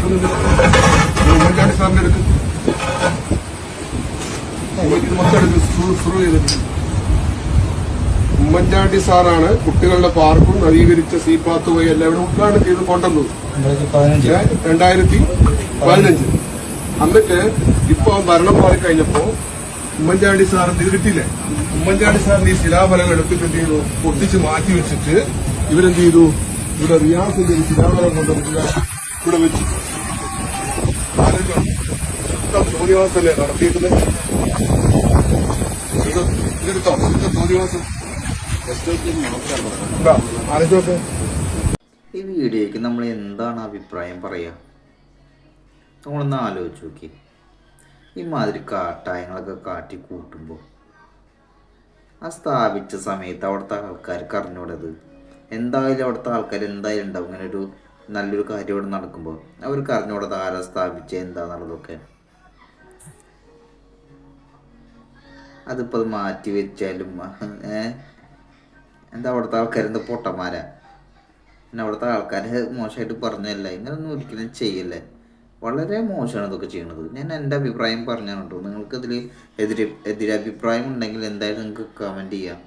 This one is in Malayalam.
ഉമ്മൻചാണ്ടി സാറിന്റെ അടുത്ത് ഇത് മൊത്തം എടുത്ത് ഉമ്മൻചാണ്ടി സാറാണ് കുട്ടികളുടെ പാർക്കും നവീകരിച്ച സീപാത്ത് വഴി എല്ലാവരും ഉദ്ഘാടനം ചെയ്ത് കൊണ്ടുവന്നത് 2015. എന്നിട്ട് ഇപ്പൊ ഭരണം മാറിക്കഴിഞ്ഞപ്പോ ഉമ്മൻചാണ്ടി സാറിന് ഇത് കിട്ടിയില്ലേ? ഉമ്മൻചാണ്ടി സാറിന് ഈ ശിലാഫലം എടുത്തിട്ട് എന്ത് ചെയ്തു? പൊട്ടിച്ച് മാറ്റി വെച്ചിട്ട് ഇവരെന്ത് ചെയ്തു? ഇവിടെ റിയാസിന്റെ ഒരു ശിലാഫലം കൊണ്ടുവന്നിട്ട് ഇവിടെ വെച്ചു. തോന്നിവാസല്ലേ നടത്തിയിരുന്നത്? ഇതെടുത്തോ? ഇത് തോന്നിവാസം ആലോചിച്ചോട്ടെ. ഈ വീഡിയോയ്ക്ക് നമ്മൾ എന്താണ് അഭിപ്രായം പറയുക? നമ്മളൊന്ന് ആലോചിച്ച് നോക്കി. ഈ മാതിരി കാട്ടായങ്ങളൊക്കെ കാട്ടി കൂട്ടുമ്പോൾ ആ സ്ഥാപിച്ച സമയത്ത് അവിടുത്തെ ആൾക്കാർക്ക് അറിഞ്ഞൂടത്. എന്തായാലും അവിടുത്തെ ആൾക്കാർ എന്തായാലും ഉണ്ടാവും. ഇങ്ങനെ ഒരു നല്ലൊരു കാര്യം ഇവിടെ നടക്കുമ്പോൾ അവർക്ക് അറിഞ്ഞൂടത് ആരാ സ്ഥാപിച്ച എന്താന്നുള്ളതൊക്കെ. അതിപ്പോൾ അത് മാറ്റി വെച്ചാലും എന്താ അവിടുത്തെ ആൾക്കാരെന്താ പൊട്ടന്മാരാ? പിന്നെ അവിടുത്തെ ആൾക്കാരെ മോശമായിട്ട് പറഞ്ഞല്ല. ഇങ്ങനൊന്നും ഒരിക്കലും ചെയ്യല്ലേ. വളരെ മോശമാണ് ഇതൊക്കെ ചെയ്യണത്. ഞാൻ എൻ്റെ അഭിപ്രായം പറഞ്ഞാണ് കേട്ടോ. നിങ്ങൾക്കിതിൽ എതിരഭിപ്രായം ഉണ്ടെങ്കിൽ എന്തായാലും നിങ്ങൾക്ക് കമൻറ്റ് ചെയ്യാം.